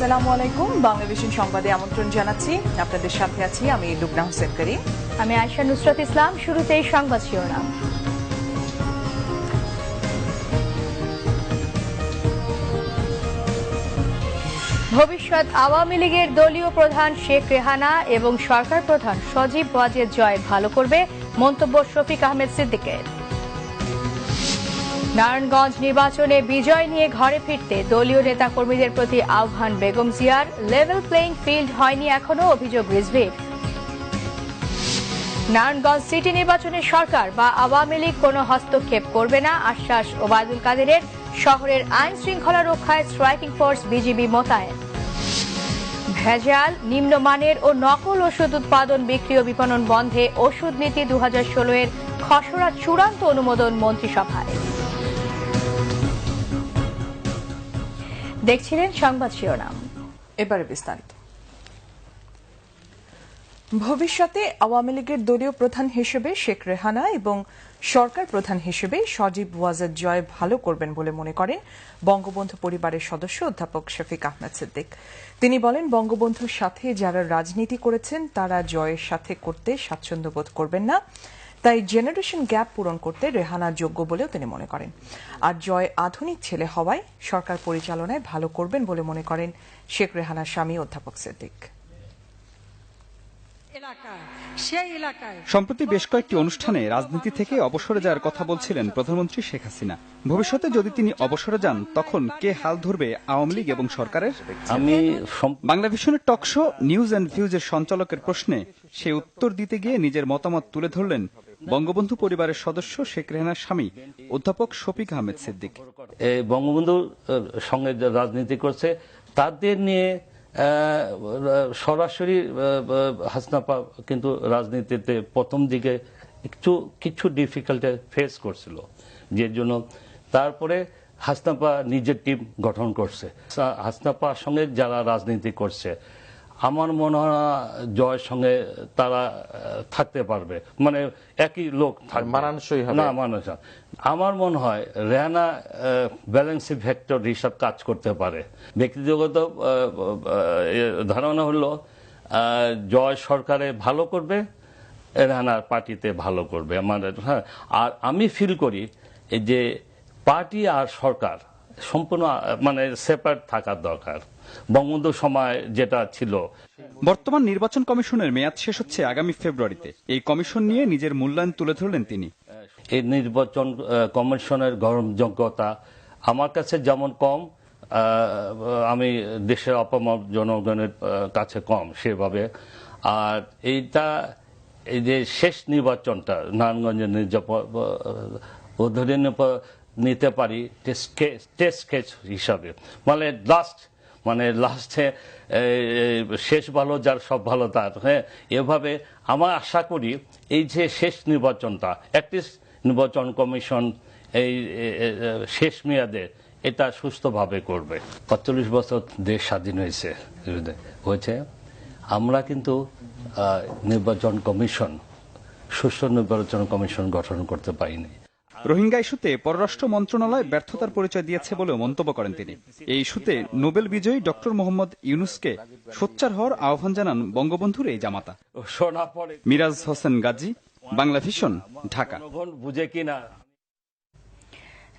আসসালামু আলাইকুম। বাংলাদেশের সংবাদে আমন্ত্রণ জানাচ্ছি। আপনাদের সাথে আছি আমি লুবনা হোসেন করিম। আমি আয়েশা নুসরাত ইসলাম। শুরুতেই সংবাদ শিরোনাম। ভবিষ্যৎ আওয়ামী লীগের দলীয় প্রধান শেখ রেহানা এবং সরকার প্রধান সজীব ওয়াজেদ জয় ভালো করবে, মন্তব্য শফিক আহমেদ সিদ্দিকের। নারায়ণগঞ্জ নির্বাচনে বিজয় নিয়ে ঘরে ফিরতে দলীয় নেতাকর্মীদের প্রতি আহ্বান বেগম জিয়ার। লেভেল প্লেইং ফিল্ড হয়নি এখনো, অভিযোগ রিজভির। নারায়ণগঞ্জ সিটি নির্বাচনে সরকার বা আওয়ামী লীগ কোনো হস্তক্ষেপ করবে না, আশ্বাস ওবায়দুল কাদেরের। শহরের আইন শৃঙ্খলা রক্ষায় স্ট্রাইকিং ফোর্স বিজিবি মোতায়েন। ভেজাল, নিম্নমানের ও নকল ওষুধ উৎপাদন, বিক্রি ও বিপণন বন্ধে ওষুধ নীতি 2016 এর খসড়া চূড়ান্ত অনুমোদন মন্ত্রিসভায়। দেখছিলেন সংবাদ শিরোনাম, এবারে বিস্তারিত। ভবিষ্যতে আওয়ামী লীগের দলীয় প্রধান হিসেবে শেখ রেহানা এবং সরকার প্রধান হিসেবে সজীব ওয়াজেদ জয় ভালো করবেন বলে মনে করেন বঙ্গবন্ধু পরিবারের সদস্য অধ্যাপক শফিক আহমেদ সিদ্দিক। তিনি বলেন, বঙ্গবন্ধুর সাথে যারা রাজনীতি করেছেন তারা জয়ের সাথে করতে স্বাচ্ছন্দ্য বোধ করবেন না, তাই জেনারেশন গ্যাপ পূরণ করতে রেহানা যোগ্য বলেও তিনি মনে করেন। আর জয় আধুনিক ছেলে হওয়ায় সরকার পরিচালনায় ভালো করবেন বলে মনে করেন শেখ রেহানার স্বামী অধ্যাপক সিদ্দিক। সম্প্রতি বেশ কয়েকটি অনুষ্ঠানে রাজনীতি থেকে অবসরে যাওয়ার কথা বলছিলেন প্রধানমন্ত্রী শেখ হাসিনা। ভবিষ্যতে যদি তিনি অবসরে যান তখন কে হাল ধরবে আওয়ামী লীগ এবং সরকারের? বাংলাভিশনের টক শো নিউজ অ্যান্ড ভিউজের সঞ্চালকের প্রশ্নে সে উত্তর দিতে গিয়ে নিজের মতামত তুলে ধরলেন বঙ্গবন্ধু পরিবারের সদস্য শেখ রেহানার স্বামী অধ্যাপক শফিক আহমেদ সিদ্দিক। বঙ্গবন্ধুর সঙ্গে রাজনীতি করছে তাদের নিয়ে সরাসরি হাসনাপা কিন্তু রাজনীতিতে প্রথম দিকে কিছু ডিফিকাল্টি ফেস করছিল, যে জন্য তারপরে হাসনাপা নিজের টিম গঠন করছে। হাসনাপার সঙ্গে যারা রাজনীতি করছে আমার মনে হয় জয়ের সঙ্গে তারা থাকতে পারবে, মানে একই লোক মানানসই হবে না মানানসই। আমার মনে হয় রেহানা ব্যালেন্সিং ফ্যাক্টর হিসাব কাজ করতে পারে। ব্যক্তিগত ধারণা হলো জয় সরকারে ভালো করবে, রেহানার পার্টিতে ভালো করবে আমাদের। হ্যাঁ, আর আমি ফিল করি যে পার্টি আর সরকার সম্পূর্ণ মানে সেপারেট থাকার দরকার। বঙ্গবন্ধুর সময় যেটা ছিল। বর্তমান নির্বাচন কমিশনের মেয়াদ শেষ হচ্ছে আগামী ফেব্রুয়ারিতে। এই কমিশন নিয়ে নিজের মূল্যায়ন তুলে ধরলেন তিনি। এই নির্বাচন কমিশনের গ্রহণযোগ্যতা আমার কাছে যেমন কম, আমি দেশের অপমর জনগণের কাছে কম সেভাবে। আর এইটা এই যে শেষ নির্বাচনটা নারায়ণগঞ্জের উদ্ধরণ নিতে পারি টেস্ট কেস হিসাবে, মানে লাস্টে শেষ ভালো যার সব ভালো তার। হ্যাঁ, এভাবে আমার আশা করি এই যে শেষ নির্বাচনটা অ্যাটলিস্ট নির্বাচন কমিশন এই শেষ মেয়াদে এটা সুস্থভাবে করবে। ৪৫ বছর দেশ স্বাধীন হয়েছে, আমরা কিন্তু নির্বাচন কমিশন সুষ্ঠু নির্বাচন কমিশন গঠন করতে পারিনি। রোহিঙ্গা ইস্যুতে পররাষ্ট্র মন্ত্রণালয় ব্যর্থতার পরিচয় দিয়েছে বলেও মন্তব্য করেন তিনি। এই ইস্যুতে নোবেল বিজয়ী ডক্টর মোহাম্মদ ইউনুসকে সোচ্চার হওয়ার আহ্বান জানান বঙ্গবন্ধুর এই জামাতা। মিরাজ হোসেন গাজী, বাংলাভিশন, ঢাকা। বুঝে কিনা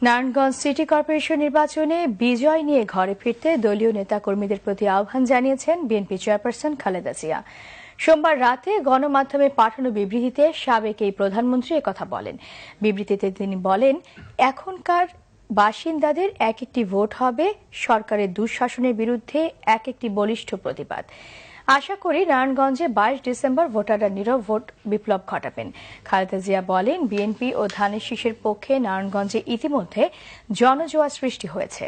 নারায়ণগঞ্জ সিটি কর্পোরেশন নির্বাচনে বিজয় নিয়ে ঘরে ফিরতে দলীয় নেতাকর্মীদের প্রতি আহ্বান জানিয়েছেন বিএনপি চেয়ারপারসন খালেদা জিয়া। সোমবার রাতে গণমাধ্যমে পাঠানো বিবৃতিতে সাবেক এই প্রধানমন্ত্রী একথা বলেন। বিবৃতিতে তিনি বলেন, এখনকার বাসিন্দাদের এক একটি ভোট হবে সরকারের দুঃশাসনের বিরুদ্ধে এক একটি বলিষ্ঠ প্রতিবাদ। আশা করি নারায়ণগঞ্জে 22 ডিসেম্বর ভোটাররা নীরব ভোট বিপ্লব ঘটাবেন। খালেদা জিয়া বলেন, বিএনপি ও ধানের শীষের পক্ষে নারায়ণগঞ্জে ইতিমধ্যে জনজোয়ার সৃষ্টি হয়েছে।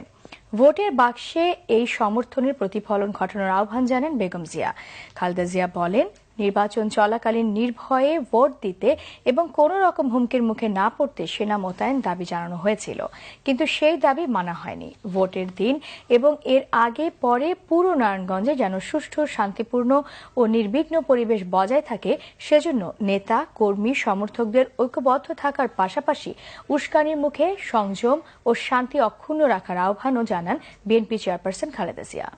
ভোটের বাক্সে এই সমর্থনের প্রতিফলন ঘটানোর আহ্বান জানান বেগম জিয়া। খালেদা জিয়া বলেন, নির্বাচন চলাকালীন নির্ভয়ে ভোট দিতে এবং কোন রকম হুমকির মুখে না পড়তে সেনা মোতায়েন দাবি জানানো হয়েছিল, কিন্তু সেই দাবি মানা হয়নি। ভোটের দিন এবং এর আগে পরে পুরো নারায়ণগঞ্জে যেন সুষ্ঠু, শান্তিপূর্ণ ও নির্বিঘ্ন পরিবেশ বজায় থাকে, সেজন্য নেতা, কর্মী, সমর্থকদের ঐক্যবদ্ধ থাকার পাশাপাশি উস্কানির মুখে সংযম ও শান্তি অক্ষুণ্ণ রাখার আহ্বানও জানান BNP chairperson Khaleda Zia.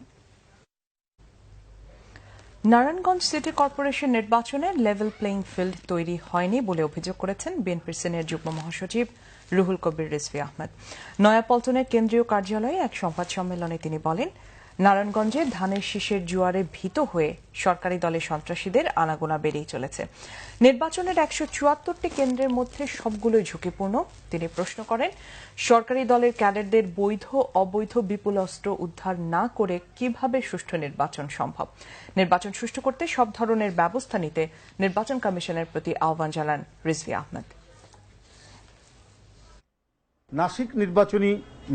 Narayanganj city corporation নির্বাচনে লেভেল প্লেইং ফিল্ড তৈরি হয়নি বলে অভিযোগ করেছেন বিএনপির সিনিয়র যুগ্ম মহাসচিব রুহুল কবির রিজভী আহমেদ। নয়াপল্টনের কেন্দ্রীয় কার্যালয়ে এক সংবাদ সম্মেলনে তিনি বলেন, নারায়ণগঞ্জে ধানের শীষের জোয়ারে ভীত হয়ে সরকারি দলের সন্ত্রাসীদের আনাগোনা বেড়েই চলেছে। নির্বাচনের ১৭৪টি কেন্দ্রের মধ্যে সবগুলোই ঝুঁকিপূর্ণ। তিনি প্রশ্ন করেন, সরকারি দলের ক্যাডারদের বৈধ অবৈধ বিপুল অস্ত্র উদ্ধার না করে কিভাবে সুষ্ঠু নির্বাচন সম্ভব। নির্বাচন সুষ্ঠু করতে সব ধরনের ব্যবস্থা নিতে নির্বাচন কমিশনের প্রতি আহ্বান জানান রিজভী আহমেদ। নাসিক নির্বাচনী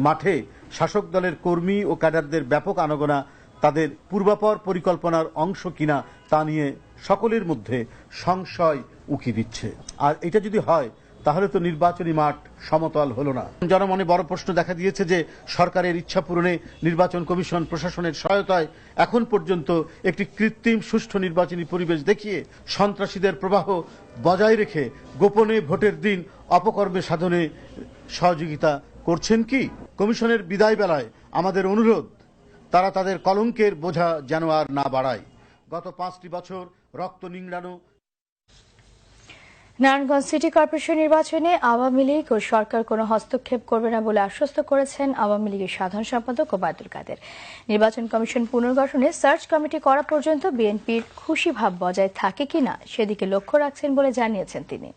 মাঠে শাসক দলের কর্মী ও ক্যাডারদের ব্যাপক আনাগোনা তাদের পূর্বাপর পরিকল্পনার অংশ কিনা তা নিয়ে সকলের মধ্যে সংশয় উকি দিচ্ছে। আর এটা যদি হয় তাহলে তো নির্বাচনী মাঠ সমতল হলো না। জনমনে বড় প্রশ্ন দেখা দিয়েছে যে সরকারের ইচ্ছা পূরণে নির্বাচন কমিশন প্রশাসনের সহায়তায় এখন পর্যন্ত একটি কৃত্রিম সুষ্ঠু নির্বাচনী পরিবেশ দেখিয়ে সন্ত্রাসীদের প্রবাহ বজায় রেখে গোপনে ভোটের দিন অপকর্মে সাধনে সহযোগিতা করছেন কি? কমিশনের বিদায় বেলায় আমাদের অনুরোধ, তারা তাদের কলঙ্কের বোঝা যেন আর না বাড়ায়। গত 5টি বছর রক্ত নিংড়ানো। নারায়ণগঞ্জ সিটি কর্পোরেশন নির্বাচনে আওয়ামী লীগ ও সরকার কোনো হস্তক্ষেপ করবে না বলে আশ্বস্ত করেছেন আওয়ামী লীগের সাধারণ সম্পাদক ওবায়দুল কাদের। নির্বাচন কমিশন পুনর্গঠনে সার্চ কমিটি করা পর্যন্ত বিএনপির খুশি ভাব বজায় থাকে কিনা সেদিকে লক্ষ্য রাখছেন বলে জানিয়েছেন তিনি।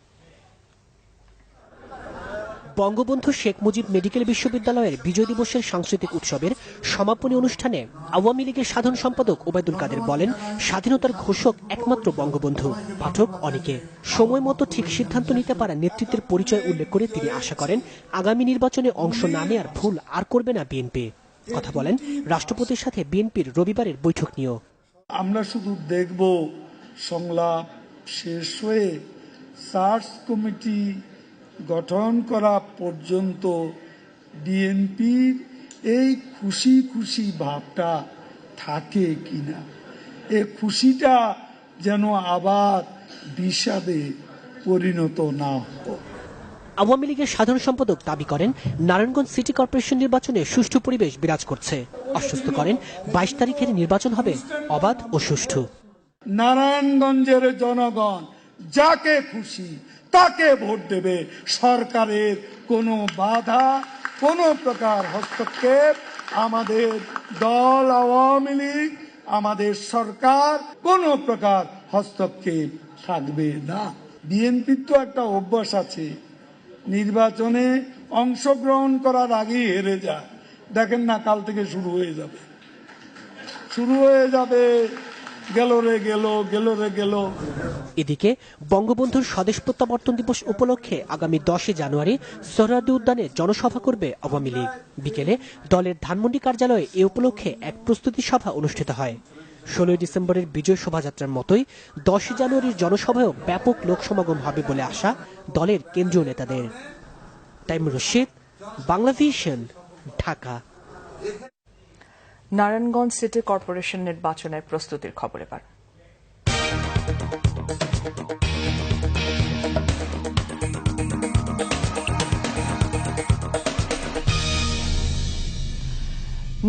বঙ্গবন্ধু শেখ মুজিব মেডিকেল বিশ্ববিদ্যালয়ের বিজয় দিবসের সাংস্কৃতিক উৎসবের সমাপনী অনুষ্ঠানে আওয়ামী লীগের সাধারণ সম্পাদক ওবায়দুল কাদের বলেন, স্বাধীনতার ঘোষক একমাত্র বঙ্গবন্ধু, পাঠক অনেকে। সময় মতো ঠিক সিদ্ধান্ত নিতে পারা নেতৃত্বের পরিচয় উল্লেখ করে তিনি আশা করেন আগামী নির্বাচনে অংশ না নেওয়ার ভুল আর করবে না বিএনপি। কথা বলেন রাষ্ট্রপতির সাথে বিএনপির রবিবারের বৈঠক নিয়েও। আমরা শুধু দেখব সংলাপ শেষ হয়ে সার্চ কমিটি গঠন করা পর্যন্ত বিএনপির এই খুশি খুশি ভাবটা থাকে কিনা, এই খুশিটা যেন আবার বিষাদে পরিণত না হয়। আওয়ামী লীগের সাধারণ সম্পাদক দাবি করেন, নারায়ণগঞ্জ সিটি কর্পোরেশন নির্বাচনে সুষ্ঠু পরিবেশ বিরাজ করছে। আশ্বস্ত করেন 22 তারিখের নির্বাচন হবে অবাধ ও সুষ্ঠু। নারায়ণগঞ্জের জনগণ যাকে খুশি তাকে ভোট দেবে। সরকারের কোনো বাধা, কোনো প্রকার হস্তক্ষেপ আমাদের দল আওয়ামী লীগ, আমাদের সরকার কোনো প্রকার হস্তক্ষেপ থাকবে না। বিএনপির তো একটা অভ্যাস আছে, নির্বাচনে অংশগ্রহণ করার আগেই হেরে যায়। দেখেন না, কাল থেকে শুরু হয়ে যাবে গেল রে গেল। এদিকে বঙ্গবন্ধুর স্বদেশ প্রত্যাবর্তন দিবস উপলক্ষে আগামী 10 জানুয়ারি সোহরাওয়ার্দী উদ্যানে জনসভা করবে আওয়ামী লীগ। বিকেলে দলের ধানমন্ডি কার্যালয়ে এ উপলক্ষে এক প্রস্তুতি সভা অনুষ্ঠিত হয়। 16 ডিসেম্বরের বিজয় শোভাযাত্রার মতোই 10 জানুয়ারির জনসভায়ও ব্যাপক লোক সমাগম হবে বলে আশা দলের কেন্দ্রীয় নেতাদের। তাইমুর রশিদ, বাংলাভিশন, ঢাকা। নারায়ণগঞ্জ সিটি কর্পোরেশন নির্বাচনের প্রস্তুতির খবর এবার।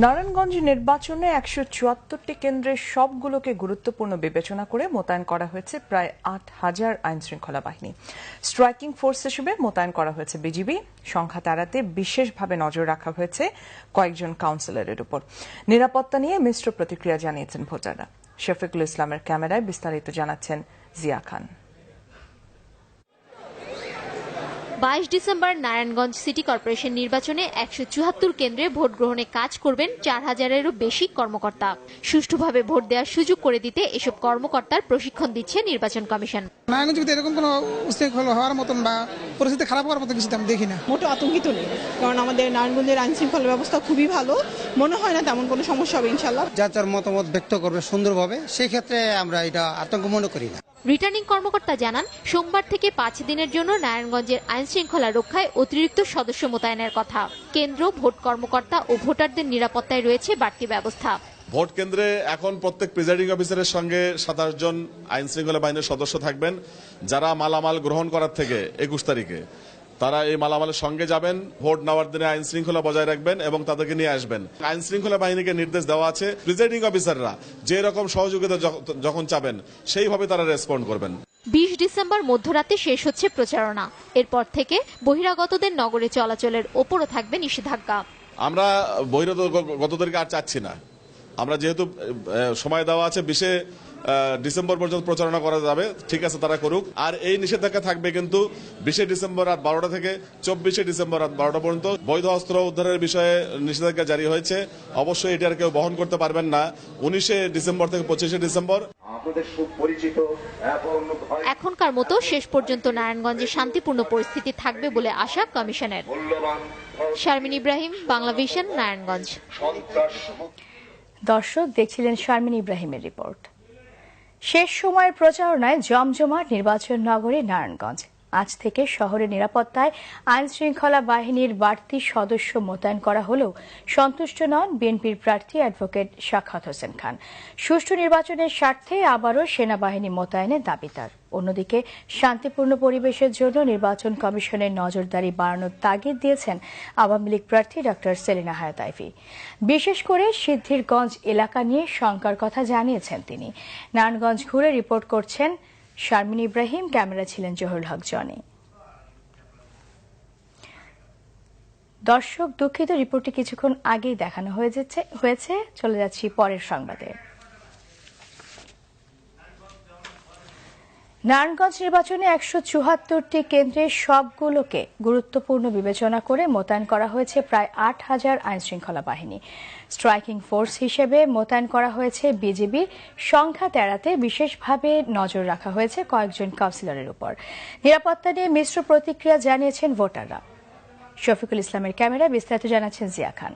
নারায়ণগঞ্জ নির্বাচনে ১৭৪টি কেন্দ্রের সবগুলোকে গুরুত্বপূর্ণ বিবেচনা করে মোতায়েন করা হয়েছে প্রায় ৮,০০০ আইন শৃঙ্খলা বাহিনী। স্ট্রাইকিং ফোর্স হিসেবে মোতায়েন করা হয়েছে বিজিবি। সংখ্যা এড়াতে বিশেষভাবে নজর রাখা হয়েছে কয়েকজন কাউন্সিলরের উপর। নিরাপত্তা নিয়ে মিশ্র প্রতিক্রিয়া জানিয়েছেন ভোটাররা। শফিকুল ইসলামের ক্যামেরায় বিস্তারিত জানাচ্ছেন জিয়া খান। 22 ডিসেম্বর নারায়ণগঞ্জ সিটি কর্পোরেশন নির্বাচনে ১৭৪ কেন্দ্রে ভোট গ্রহণে কাজ করবেন ৪,০০০-এরও বেশি কর্মকর্তা। সুষ্ঠুভাবে ভোট দেওয়ার সুযোগ করে দিতে এসব কর্মকর্তার প্রশিক্ষণ দিচ্ছে নির্বাচন কমিশন। নারায়ণগঞ্জে এরকম কোনো উচ্ছৃঙ্খল হওয়ার মতন বা পরিস্থিতি খারাপ হওয়ার মতো কিছু আমি দেখি না। মোটো আতঙ্কিত নেই, কারণ আমাদের নারায়ণগঞ্জের আইন শৃঙ্খলা ব্যবস্থা খুবই ভালো। মনে হয় না তেমন কোনো সমস্যা হবে ইনশাল্লাহ। যার মতামত ব্যক্ত করবে সুন্দরভাবে, সেই ক্ষেত্রে আমরা এটা আতঙ্ক মনে করি না। রিটার্নিং কর্মকর্তা জানান, সোমবার থেকে 5 দিনের জন্য নারায়ণগঞ্জের আইন শৃঙ্খলা রক্ষায় অতিরিক্ত সদস্য মোতায়েনের কথা। কেন্দ্র, ভোট কর্মকর্তা ও ভোটারদের নিরাপত্তায় রয়েছে বাড়তি ব্যবস্থা। ভোট কেন্দ্রে এখন প্রত্যেক প্রিজাইডিং অফিসারের সঙ্গে 27 জন আইন শৃঙ্খলা বাহিনীর সদস্য থাকবেন, যারা মালামাল গ্রহণ করার থেকে 21 তারিখে তারা এই মালামালের সঙ্গে যাবেন, ভোট নেওয়ার দিনে আইন শৃঙ্খলা বজায় রাখবেন এবং তাদেরকে নিয়ে আসবেন। আইন শৃঙ্খলা বাহিনীকে নির্দেশ দেওয়া আছে, প্রিজাইডিং অফিসাররা যে রকম সহযোগিতা যখন চাবেন সেইভাবে তারা রেসপন্ড করবেন। 20 ডিসেম্বর মধ্যরাতে শেষ হচ্ছে প্রচারণা। এরপর থেকে বহিরাগতদের নগরে চলাচলের ওপরও থাকবে নিষেধাজ্ঞা। আমরা বহিরাগতদেরকে আর চাচ্ছি না। আমরা যেহেতু সময় দেওয়া আছে 20 ডিসেম্বর পর্যন্ত প্রচারণা করা যাবে, ঠিক আছে তারা করুক। আর এই নিষেধাজ্ঞা থাকবে কিন্তু 20 ডিসেম্বর রাত 12টা থেকে 24 ডিসেম্বর রাত 12টা পর্যন্ত। বৈধ অস্ত্র উদ্ধারের বিষয়ে নিষেধাজ্ঞা জারি হয়েছে, অবশ্যই এটি আর কেউ বহন করতে পারবেন না 19 ডিসেম্বর থেকে 25 ডিসেম্বর। এখনকার মতো শেষ পর্যন্ত নারায়ণগঞ্জে শান্তিপূর্ণ পরিস্থিতি থাকবে বলে আশা কমিশনের। শারমিন ইব্রাহিম, বাংলাভিশন, নারায়ণগঞ্জ। দর্শক দেখছিলেন শারমিন ইব্রাহিমের রিপোর্ট। শেষ সময়ের প্রচারণায় জমজমাট নির্বাচন নগরী নারায়ণগঞ্জ। আজ থেকে শহরের নিরাপত্তায় আইন শৃঙ্খলা বাহিনীর বাড়তি সদস্য মোতায়েন করা হলেও সন্তুষ্ট নন বিএনপির প্রার্থী অ্যাডভোকেট সাখাওয়াত হোসেন খান। সুষ্ঠু নির্বাচনের স্বার্থে আবারও সেনাবাহিনী মোতায়েনের দাবি তার। অন্যদিকে শান্তিপূর্ণ পরিবেশের জন্য নির্বাচন কমিশনের নজরদারি বাড়ানোর তাগিদ দিয়েছেন আওয়ামী লীগ প্রার্থী ডক্টর সেলিনা হায়াৎ আইভী। বিশেষ করে সিদ্ধিরগঞ্জ এলাকা নিয়ে শঙ্কার কথা জানিয়েছেন তিনি। নারায়ণগঞ্জ ঘুরে রিপোর্ট করছেন শারমিন ইব্রাহিম, ক্যামেরা ছিলেন জহুরুল হক জনি। দর্শক দুঃখিত, রিপোর্টটি কিছুক্ষণ আগেই দেখানো হয়েছে। চলে যাচ্ছি পরের সংবাদে। নারায়ণগঞ্জ নির্বাচনে 174টি কেন্দ্রে সবগুলোকে গুরুত্বপূর্ণ বিবেচনা করে মোতায়েন করা হয়েছে প্রায় 8000 আইনশৃঙ্খলা বাহিনী। স্ট্রাইকিং ফোর্স হিসেবে মোতায়েন করা হয়েছে বিজিবি। সংখ্যা এড়াতে বিশেষভাবে নজর রাখা হয়েছে কয়েকজন কাউন্সিলরের উপর। নিরাপত্তা নিয়ে মিশ্র প্রতিক্রিয়া জানিয়েছেন ভোটাররা। শফিকুল ইসলামের ক্যামেরায় বিস্তারিত জানাচ্ছেন জিয়া খান।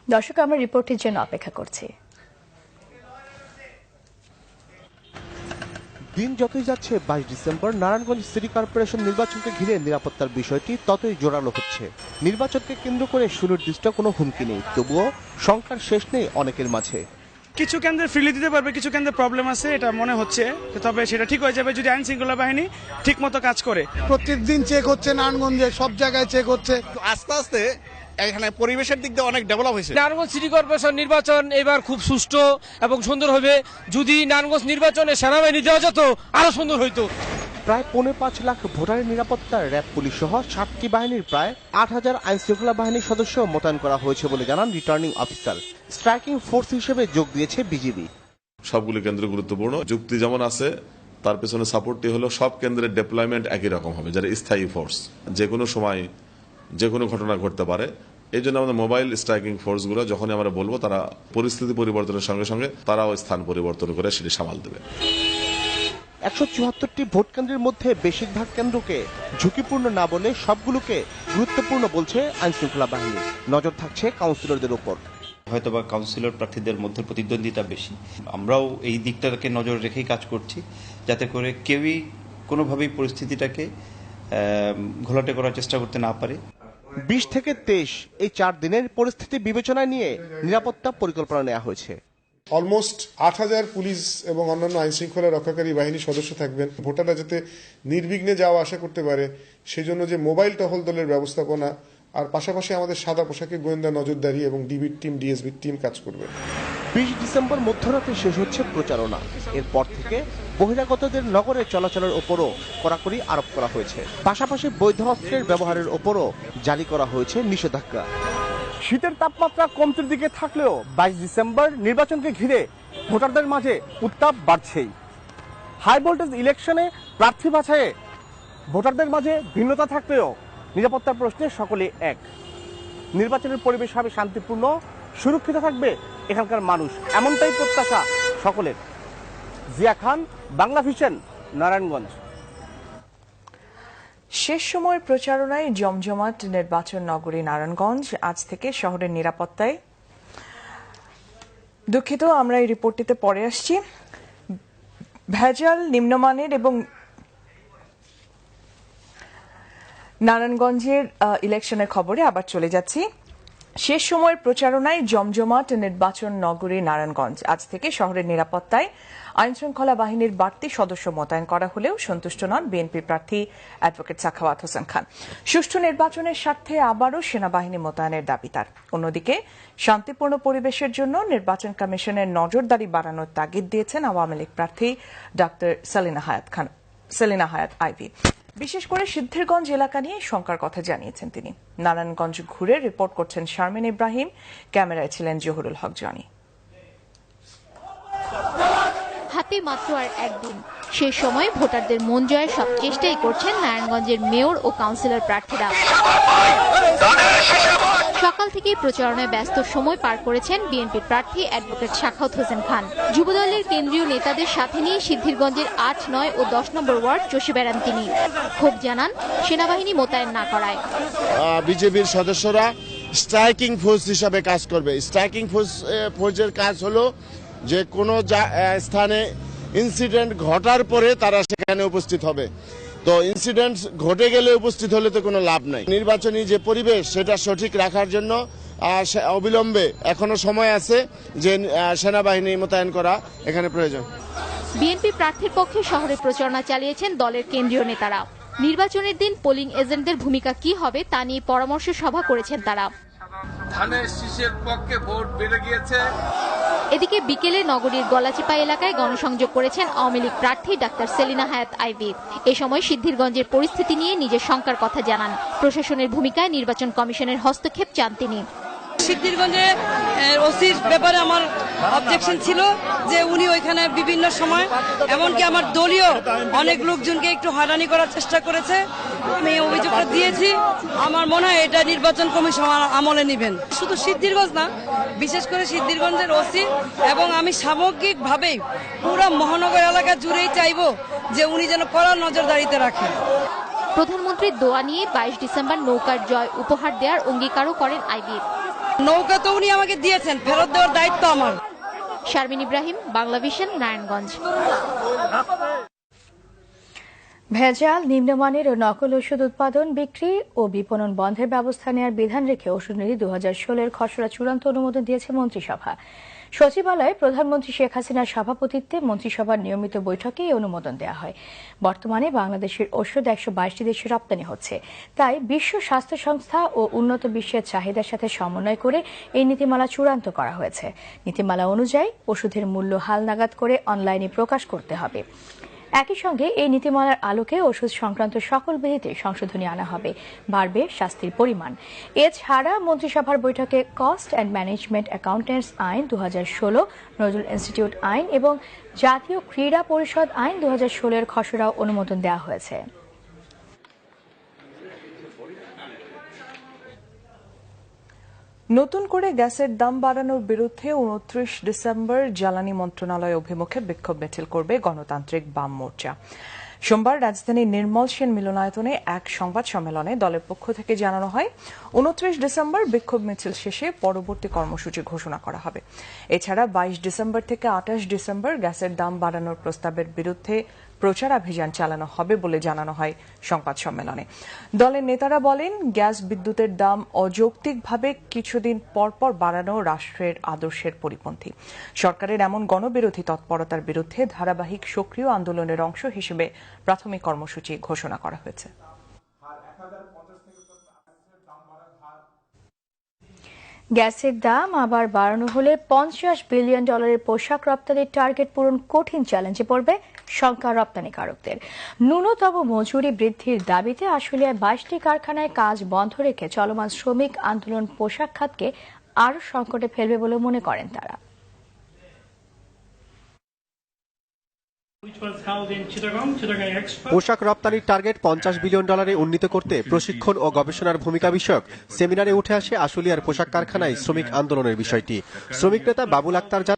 দর্শক, আমরা রিপোর্টের জন্য অপেক্ষা করছি। দিন যতই যাচ্ছে 22 ডিসেম্বর নারায়ণগঞ্জ সিটি কর্পোরেশন নির্বাচনকে ঘিরে নিরাপত্তার বিষয়টি ততই জোরালো হচ্ছে। নির্বাচনকে কেন্দ্র করে সুনির্দিষ্ট কোনো হুমকি নেই, তবুও সংখ্যার শেষ নেই অনেকের মাঝে। কিছু কেন্দ্রে ফ্রিলি দিতে পারবে, কিছু কেন্দ্রে প্রবলেম আছে, এটা মনে হচ্ছে। তবে সেটা ঠিক হয়ে যাবে যদি আইন শৃঙ্খলা বাহিনী ঠিক মতো কাজ করে। প্রত্যেকদিন চেক হচ্ছে, নারায়ণগঞ্জে সব জায়গায় চেক হচ্ছে। আস্তে আস্তে এখানে পরিবেশের দিক দিয়ে অনেক ডেভেলপ হয়েছে। নারায়ণগঞ্জ সিটি কর্পোরেশন নির্বাচন এবার খুব সুষ্ঠু এবং সুন্দর হবে। যদি নারায়ণগঞ্জ নির্বাচনে সেনাবাহিনী দেওয়া যেত আরো সুন্দর হইতো। প্রায় 5.5 লাখ ভোটারের নিরাপত্তায় র্যাব পুলিশ সহ 7টি বাহিনীর প্রায় 8000 আইন শৃঙ্খলা বাহিনীর সদস্য মোতায়েন করা হয়েছে বলে জানান রিটার্নিং অফিসার। স্ট্রাইকিং ফোর্স হিসেবে যোগ দিয়েছে বিজিবি। সবগুলো কেন্দ্র গুরুত্বপূর্ণ, যুক্তি যেমন আছে তার পেছনে সাপোর্টটি হলো সব কেন্দ্রের ডেপ্লয়মেন্ট একই রকম হবে, যারা স্থায়ী ফোর্স, যে কোনো সময় যে কোনো ঘটনা ঘটতে পারে। এই জন্য আমাদের মোবাইল স্ট্রাইকিং ফোর্সগুলো যখনই আমরা বলবো তারা পরিস্থিতি পরিবর্তনের সঙ্গে সঙ্গে তারাও স্থান পরিবর্তন করে সেটি সামাল দেবে। 174টি ভোট কেন্দ্রের মধ্যে বেশিরভাগ কেন্দ্রকে ঝুঁকিপূর্ণ না বলে সবগুলোকে গুরুত্বপূর্ণ বলছে আইন শৃঙ্খলা বাহিনী। নজর থাকছে কাউন্সিলরদের উপর। হয়তোবা কাউন্সিলর প্রার্থীদের মধ্যে প্রতিদ্বন্দ্বিতা বেশি, আমরাও এই দিকটাকে নজর রেখেই কাজ করছি যাতে করে কেউই কোনোভাবেই পরিস্থিতিটাকে ঘোলাটে করার চেষ্টা করতে না পারে। 20 থেকে 23 এই 4 দিনের পরিস্থিতি বিবেচনায় নিয়ে নিরাপত্তা পরিকল্পনা নেওয়া হয়েছে। অলমোস্ট 8000 পুলিশ এবং অন্যান্য আইন শৃঙ্খলা রক্ষাকারী বাহিনীর সদস্য থাকবেন। ভোটাররা যাতে নির্বিঘ্নে যাওয়া আসা করতে পারে সেজন্য যে মোবাইল টহল দলের ব্যবস্থাপনা, আর পাশাপাশি আমাদের সাদা পোশাকে গোয়েন্দা নজরদারি এবং ডিবির টিম, ডিএসবির টিম কাজ করবে। 20 ডিসেম্বর মধ্যরাতে শেষ হচ্ছে প্রচারণা। এরপর থেকে বহিরাগতদের নগরে চলাচলের ওপরও কড়াকড়ি আরোপ করা হয়েছে। পাশাপাশি বৈধ অস্ত্রের ব্যবহারের ওপরও জারি করা হয়েছে নিষেধাজ্ঞা। শীতের তাপমাত্রা কমতির দিকে থাকলেও 22 ডিসেম্বর নির্বাচনকে ঘিরে ভোটারদের মাঝে উত্তাপ বাড়ছেই। হাই ভোল্টেজ ইলেকশনে প্রার্থী বাছাইয়ে ভোটারদের মাঝে ভিন্নতা থাকলেও নিরাপত্তার প্রশ্নে সকলে এক। নির্বাচনের পরিবেশ হবে শান্তিপূর্ণ, সুরক্ষিত থাকবে এখানকার মানুষ, এমনটাই প্রত্যাশা সকলের। জিয়া খান, বাংলাভিশন, নারায়ণগঞ্জ। শেষ সময়ের প্রচারণায় জমজমাট নির্বাচন নগরী নারায়ণগঞ্জ। আজ থেকে শহরের নিরাপত্তায় দুঃখিত, আমরা এই রিপোর্টটিতে পরে আসছি। ভেজাল, নিম্নমানের এবং নারায়ণগঞ্জের ইলেকশনের খবরে আবার চলে যাচ্ছি। শেষ সময়ের প্রচারণায় জমজমাট নির্বাচন নগরী নারায়ণগঞ্জ। আজ থেকে শহরের নিরাপত্তায় আইনশৃঙ্খলা বাহিনীর বাড়তি সদস্য মোতায়েন করা হলেও সন্তুষ্ট নন বিএনপি প্রার্থী অ্যাডভোকেট সাখাওয়াত হোসেন খান। সুষ্ঠু নির্বাচনের স্বার্থে আবারও সেনাবাহিনী মোতায়েনের দাবি তার। অন্যদিকে শান্তিপূর্ণ পরিবেশের জন্য নির্বাচন কমিশনের নজরদারি বাড়ানোর তাগিদ দিয়েছেন আওয়ামী লীগ প্রার্থী ডাক্তার সেলিনা হায়াত আইভি। বিশেষ করে সিদ্ধিরগঞ্জ এলাকা নিয়ে শঙ্কার কথা জানিয়েছেন তিনি। নারায়ণগঞ্জ ঘুরে রিপোর্ট করছেন শারমিন ইব্রাহিম, ক্যামেরায় ছিলেন জহুরুল হক জনি। হাতে মাত্র আর একদিন, সে সময় ভোটারদের মন জয়ের সব চেষ্টাই করছেন নারায়ণগঞ্জের মেয়র ও কাউন্সিলর প্রার্থীরা। সকাল থেকেই প্রচারণায় ব্যস্ত সময় পার করেছেন বিএনপি প্রার্থী অ্যাডভোকেট সাখাওয়াত হোসেন খান। যুবদলের কেন্দ্রীয় নেতাদের সাথে নিয়ে সিদ্ধিরগঞ্জের 8, 9 ও 10 নম্বর ওয়ার্ড চষে বেড়ান তিনি। ক্ষোভ জানান সেনাবাহিনী মোতায়েন না করায়। বিজেপির সদস্যরা স্ট্রাইকিং ফোর্স হিসাবে কাজ করবে। স্ট্রাইকিং ফোর্সের কাজ হলো যে কোনো স্থানে ইনসিডেন্ট ঘটার পরে তারা সেখানে উপস্থিত হবে। তো ইনসিডেন্ট ঘটে গেলে উপস্থিত হলে তো কোনো লাভ নাই। নির্বাচনী যে পরিবেশ সেটা সঠিক রাখার জন্য অবিলম্বে এখনো সময় আছে যে সেনাবাহিনী মোতায়েন করা এখানে প্রয়োজন। বিএনপি প্রার্থীর পক্ষে শহরে প্রচারণা চালিয়েছেন দলের কেন্দ্রীয় নেতারা। নির্বাচনের দিন পোলিং এজেন্টদের ভূমিকা কি হবে তা নিয়ে পরামর্শ সভা করেছেন তারা। ধানের শীষের পক্ষে ভোট বেড়ে গিয়েছে। এদিকে বিকেলে নগরীর গলাচিপা এলাকায় গণসংযোগ করেছেন আওয়ামী লীগ প্রার্থী ডাক্তার সেলিনা হায়াত আইভি। এ সময় সিদ্ধিরগঞ্জের পরিস্থিতি নিয়ে নিজের শঙ্কার কথা জানান। প্রশাসনের ভূমিকায় নির্বাচন কমিশনের হস্তক্ষেপ চান তিনি। সিদ্ধিরগঞ্জে ওসির ব্যাপারে আমার অবজেকশন ছিল যে উনি ওইখানে বিভিন্ন সময় এমনকি আমার দলীয় অনেক লোকজনকে একটু হয়রানি করার চেষ্টা করেছে। আমি অভিযোগটা দিয়েছি। আমার মনে হয় এটা নির্বাচন কমিশন আমলে নেবেন। শুধু সিদ্ধিরগঞ্জ না, বিশেষ করে সিদ্ধিরগঞ্জের ওসি এবং আমি সামগ্রিকভাবেই পুরো মহানগর এলাকা জুড়েই চাইব যে উনি যেন কড়া নজরদারিতে রাখেন। প্রধানমন্ত্রীর দোয়া নিয়ে 22 ডিসেম্বর নৌকার জয় উপহার দেওয়ার অঙ্গীকারও করেন আইভি। নৌকা তো উনি আমাকে দিয়েছেন, ফেরত দেওয়ার দায়িত্ব আমার। শারমিন ইব্রাহিম, বাংলা ভিশন, নারায়ণগঞ্জ। ভেজাল, নিম্নমানের ও নকল ওষুধ উৎপাদন, বিক্রি ও বিপণন বন্ধের ব্যবস্থা নেওয়ার বিধান রেখে ওষুধ নীতি 2016 খসড়া চূড়ান্ত অনুমোদন দিয়েছে মন্ত্রিসভা। সচিবালয়ে প্রধানমন্ত্রী শেখ হাসিনার সভাপতিত্বে মন্ত্রিসভার নিয়মিত বৈঠকে এই অনুমোদন দেওয়া হয়। বর্তমানে বাংলাদেশের ওষুধ 122টি দেশে রপ্তানি হচ্ছে। তাই বিশ্ব স্বাস্থ্য সংস্থা ও উন্নত বিশ্বের চাহিদার সাথে সমন্বয় করে এই নীতিমালা চূড়ান্ত করা হয়েছে। নীতিমালা অনুযায়ী ওষুধের মূল্য হালনাগাদ করে অনলাইনে প্রকাশ করতে হবে। একই সঙ্গে এই নীতিমালার আলোকে ওষুধ সংক্রান্ত সকল বিধিতে সংশোধনী আনা হবে, বাড়বে শাস্তির পরিমাণ। এছাড়া মন্ত্রিসভার বৈঠকে কস্ট অ্যান্ড ম্যানেজমেন্ট অ্যাকাউন্টেন্টস আইন 2016, নজরুল ইনস্টিটিউট আইন এবং জাতীয় ক্রীড়া পরিষদ আইন 2016 এর খসড়াও অনুমোদন দেওয়া হয়েছে। নতুন করে গ্যাসের দাম বাড়ানোর বিরুদ্ধে 29 ডিসেম্বর জ্বালানি মন্ত্রণালয় অভিমুখে বিক্ষোভ মিছিল করবে গণতান্ত্রিক বাম মোর্চা। সোমবার রাজধানীর নির্মল সেন মিলনায়তনে এক সংবাদ সম্মেলনে দলের পক্ষ থেকে জানানো হয়, 29 ডিসেম্বর বিক্ষোভ মিছিল শেষে পরবর্তী কর্মসূচি ঘোষণা করা হবে। এছাড়া 22 ডিসেম্বর থেকে 28 ডিসেম্বর গ্যাসের দাম বাড়ানোর প্রস্তাবের বিরুদ্ধে প্রচারাভিযান চালানো হবে বলে জানানো হয় সংবাদ সম্মেলনে। দলের নেতারা বলেন, গ্যাস বিদ্যুতের দাম অযৌক্তিকভাবে কিছুদিন পরপর বাড়ানো রাষ্ট্রের আদর্শের পরিপন্থী। সরকারের এমন গণবিরোধী তৎপরতার বিরুদ্ধে ধারাবাহিক সক্রিয় আন্দোলনের অংশ হিসেবে প্রাথমিক কর্মসূচি ঘোষণা করা হয়েছে। গ্যাসের দাম আবার বাড়ানো হলে $50 বিলিয়ন পোশাক রপ্তানির টার্গেট পূরণ কঠিন চ্যালেঞ্জে পড়বে শঙ্কা রপ্তানিকারকদের। ন্যূনতম মজুরি বৃদ্ধির দাবিতে আশুলিয়ায় 22টি কারখানায় কাজ বন্ধ রেখে চলমান শ্রমিক আন্দোলন পোশাক খাতকে আরও সংকটে ফেলবে বলে মনে করেন তারা। পোশাক রপ্তানির টার্গেট $50 বিলিয়ন উন্নীত করতে প্রশিক্ষণ ও গবেষণার ভূমিকা বিষয়ক সেমিনারে উঠে আসে আশুলিয়ার পোশাক কারখানায় শ্রমিক আন্দোলনের বিষয়টি। শ্রমিক নেতা বাবুল আক্তার